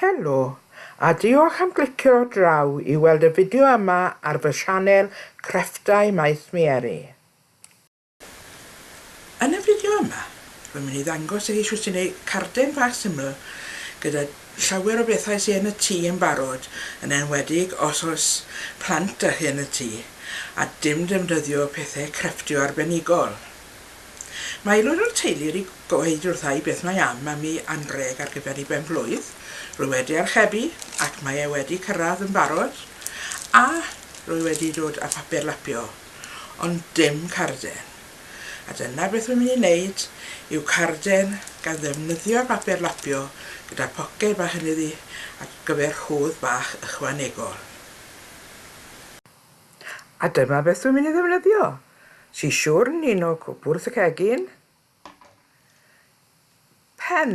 Helo, a diolch am glicio draw I weld y fideo yma ar fy sianel Crefftau Mae'r. Yn y fideo yma, rwy'n mynd I ddangos I chi shwt I wneud carden fach Syml gyda llawer o bethau sydd yn y tŷ yn barod, yn enwedig os oes plant yn y tŷ, a dim defnyddio pethau crefftio arbenigol. Mae aelod o'r teulu wedi gweud wrthai beth mae am I Anrheg ar gyfer I penblwydd, rwy wedi archebu ac mae wedi cyrraedd yn barod, a rwy wedi dod â papur lapio, ond dim carden. A dyna beth rwy'n mynd I wneud yw carden gan ddefnyddio papur lapio gyda poced bach yn iddi ar gyfer hwdd bach ychwanegol. A dyma beth rwy'n mynd I ddefnyddio. Sisiwrn un o cwbwrdd y cegin, pen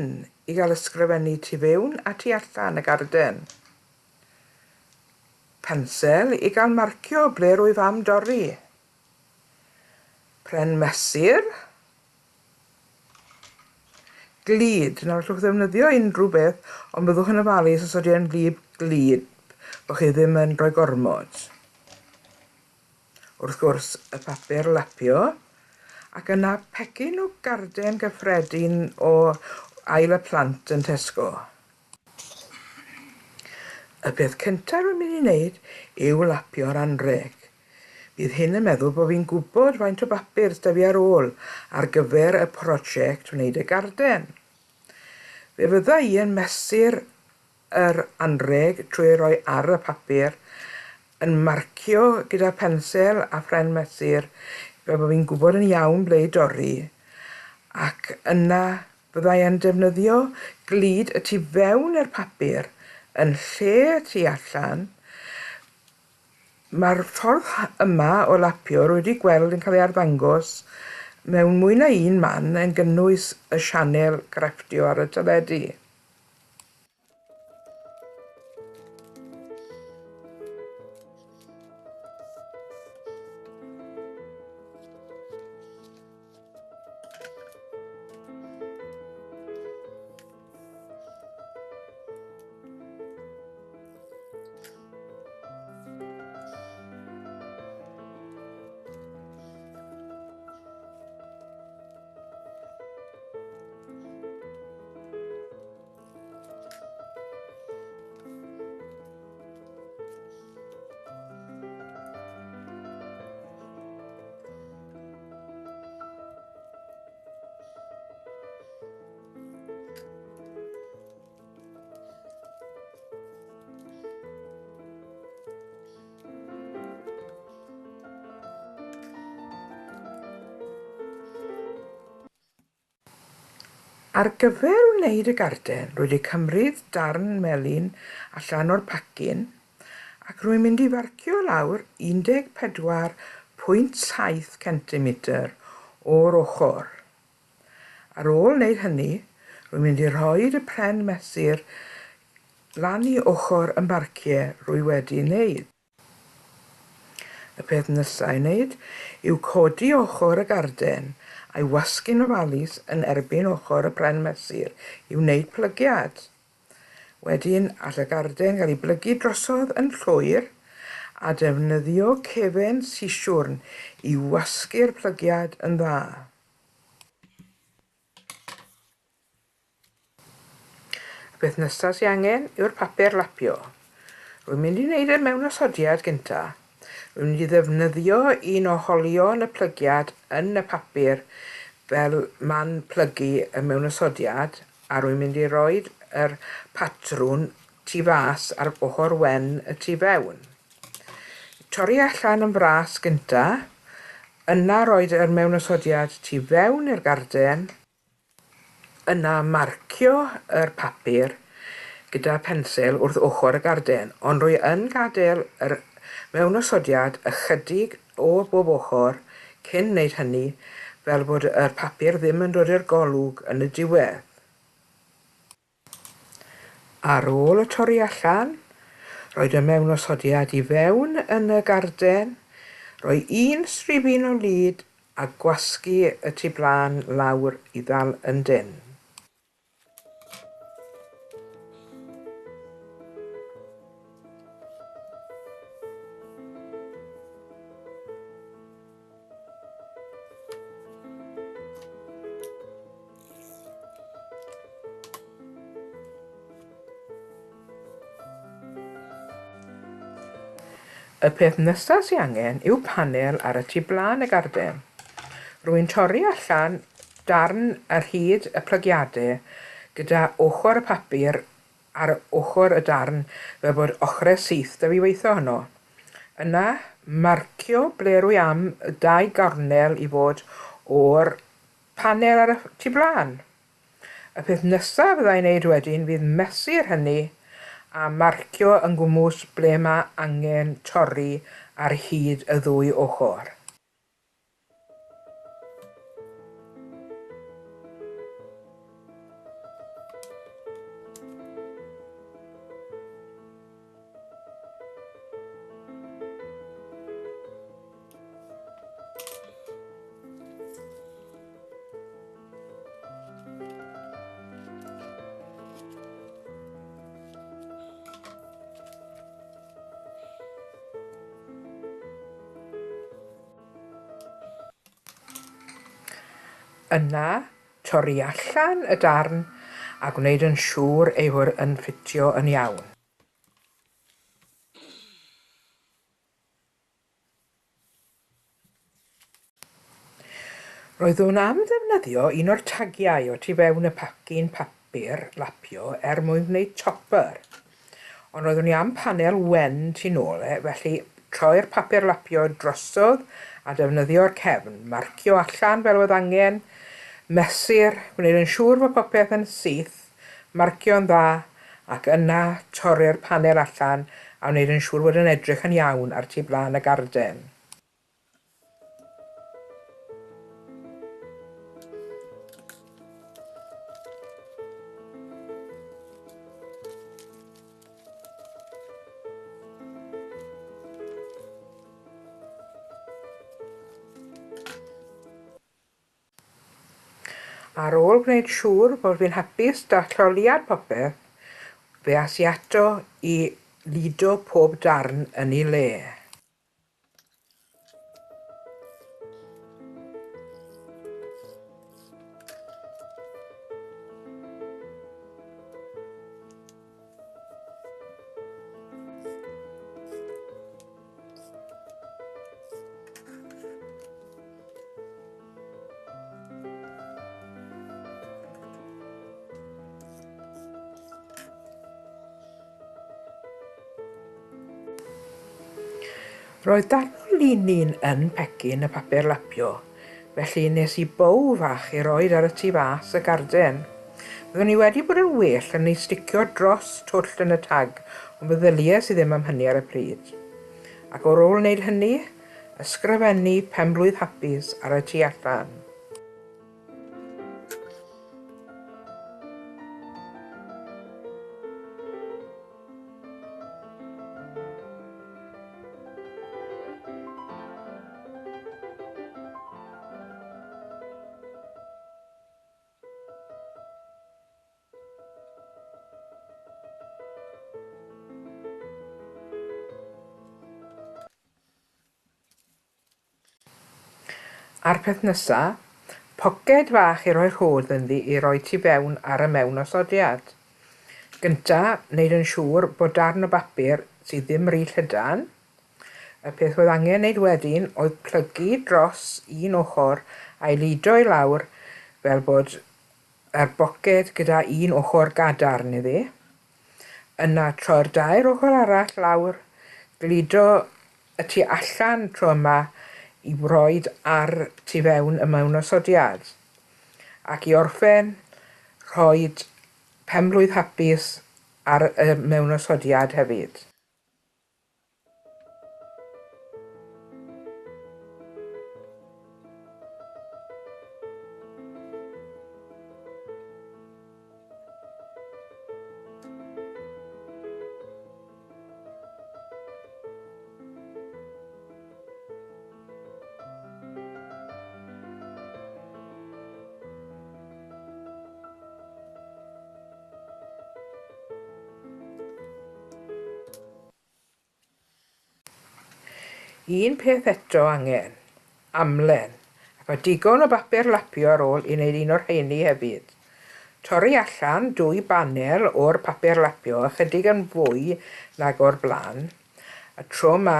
I gael ysgrifennu tu fewn a tu allan y garden, pensel I gael marcio ble rwyf am dorri, pren mesur, glyd. Nawr allwch ddefnyddio unrhyw beth, ond byddwch yn ofalus os ydy e'n glyd, bo chi ddim yn rhoi gormod. Wrth gwrs y papur lapio, ac yna pecyn o garden cyffredyn o ail y plant yn Tesco. Y peth cyntaf rwy'n mynd I wneud yw lapio'r anrheg. Bydd hyn yn meddwl bod fi'n gwybod faint o bapur sydd fi ar ôl ar gyfer y prosiect wneud y garden. Fe fydda I yn mesur yr anrheg trwy roi ar y papur, yn marcio gyda pensel a phren mesur fel bod fi'n gwybod yn iawn ble I dorri, ac yna byddai yn defnyddio glyd y tu fewn i'r papur yn lle y tu allan. Mae'r ffordd yma o lapio wedi gweld yn cael ei arddangos mewn mwy na un man yn gynnwys y sianel Crefftio ar y teledu. Ar gyfer wneud y garden, rwy wedi cymryd darn melyn allan o'r pacyn ac rwy'n mynd I farcio lawr 14.7 cm o'r ochr. Ar ôl wneud hynny, rwy'n mynd I rhoi y pren mesur lan I ochr y marciau rwy wedi wneud. Y peth nesaf I wneud yw codi ochr y garden a'i wasgu'n ofalus yn erbyn ochr y pren mesur I wneud plygiad. Wedyn, all y garden gael ei blygu drosodd yn llwyr a defnyddio cefen sisiwrn I wasgu'r plygiad yn dda. Y peth nesaf sydd angen yw'r papur lapio. Rwy'n mynd I wneud e mewn ysodiad gyntaf. Rwy'n mynd I ddefnyddio un o holion y plygiad yn y papur fel man plygu mewn ysodiad, a rwy'n mynd I roi yr patrwn tu fas ar ochr wen y tu fewn. Torri allan yn fras gyntaf, yna roed mewn ysodiad tu fewn i'r garden, yna marcio yr papur gyda pensel wrth ochr y garden, ond rwy yn gadael mewn ysodiad ychydig o bob ochr cyn wneud hynny fel bod yr papur ddim yn dod i'r golwg yn y diwedd. Ar ôl y torri allan, roed mewn ysodiad I fewn yn y garden, rhoi un stribyn o lyd a gwasgu y tu blaen lawr I ddal yn dyn. Y peth nesaf sy'n angen yw panel ar y tu blaen y garden. Rwy'n torri allan darn ar hyd y plygiadau gyda ochr y papur ar ochr y darn fel bod ochrau syth da fi weithio honno. Yna, marcio ble rwy am y 2 gornel i fod o'r panel ar y tu blaen. Y peth nesaf fyddai'n neud wedyn fydd mesur hynny a marcio yn gwmws ble mae angen torri ar hyd y 2 ochr. Yna, torri allan y darn a gwneud yn siŵr ei fod yn ffitio yn iawn. Roeddwn am ddefnyddio un o'r tagiau o tu fewn y pacin papur lapio mwyn gwneud chopper. Ond roeddwn i am panel wen tu nôl felly troi'r papur lapio drosodd a defnyddio'r cefn, marcio allan fel oedd angen, mesur, gwneud yn siŵr fod popeth yn syth, marcio'n dda, ac yna torri'r panel allan a wneud yn siŵr fod yn edrych yn iawn ar tu blaen y garden. Ar ôl gwneud siŵr bod fi'n hapus da lleoliad popeth, fe as i ato i lido pob darn yn ei le. Roedd darn o linyn yn pecyn y papur lapio, felly nes i bow fach i roed ar y tu fas y garden. Byddwn i wedi bod yn well yn ei sticio dros twll yn y tag, ond meddyliau sydd ddim am hynny ar y pryd. Ac ar ôl wneud hynny, ysgrifennu penblwydd hapus ar y tu allan. A'r peth nesaf, poced fach i roi rhodd ynddi i roi tu fewn ar y mewn osodiad. Gyntaf, wneud yn siŵr bod darn o bapur sydd ddim rhy llydan. Y peth oedd angen wneud wedyn oedd plygu dros un ochr a'i lido i lawr fel bod yr boced gyda un ochr gadarn iddi. Yna troi'r 2 ochr arall lawr, glido y tu allan tro yma i roed ar tu fewn y mewn osodiad. Ac i orffen, rhoed penblwydd hapus ar y mewn osodiad hefyd. Un peth eto angen, amlen, ac mae digon o bapur lapio ar ôl i wneud un o'r rheini hefyd. Torri allan 2 banel o'r papur lapio ychydig yn fwy nag o'r blaen. A tro yma,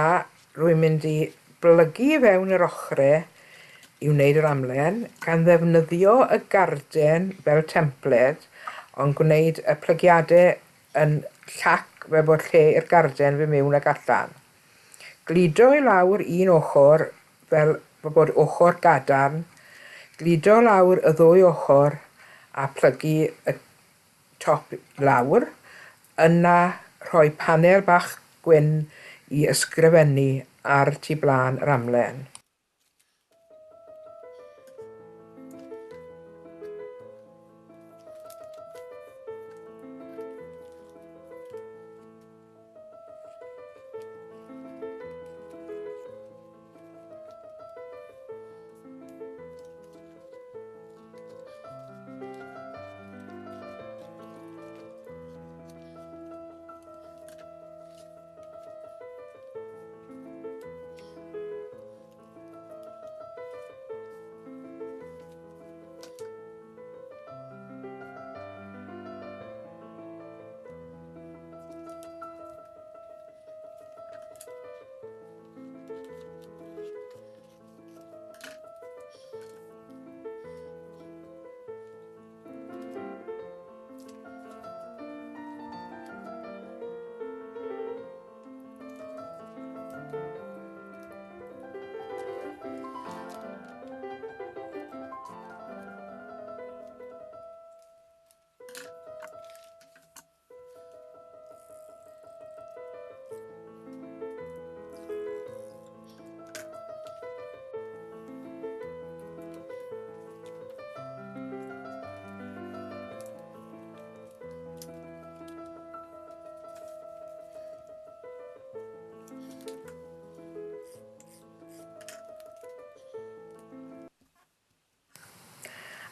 rwy'n mynd i blygu fewn yr ochrau i wneud yr amlen gan ddefnyddio y garden fel templed, ond gwneud y plygiadau yn llac fe bod lle i'r garden fe mewn ac allan. Glido i lawr un ochr fel fe bod ochr gadarn, glido lawr y ddwy ochr a plygu y top lawr, yna rhoi panel bach gwyn i ysgrifennu ar tu blaen yr amlen.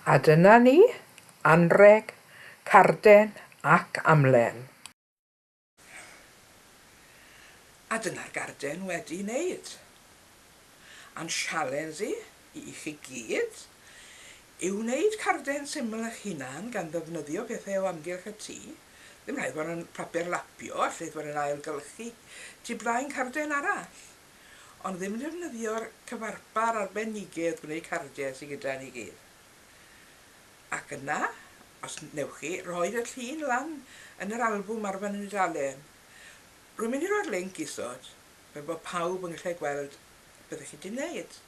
A dyna ni, Anrheg, Carden ac Amlen. A dyna'r garden wedi wneud. A'n sialens i chi gyd yw wneud carden syml eich hunan gan ddefnyddio pethau o amgylch y tŷ. Ddim rhaid bod yn papur lapio, allai bod yn ailgylchu tu blaen carden arall. Ond ddim defnyddio'r cyfarpar arbenigedd gwneud cardiau sydd gyda ni gyd. Ac yna, os newch chi, roed y llun lan yn yr albwm arfer yn y dalen. Rwy'n mynd i roi'r link isod, fe bod pawb yn gallu gweld beth ych chi wedi wneud.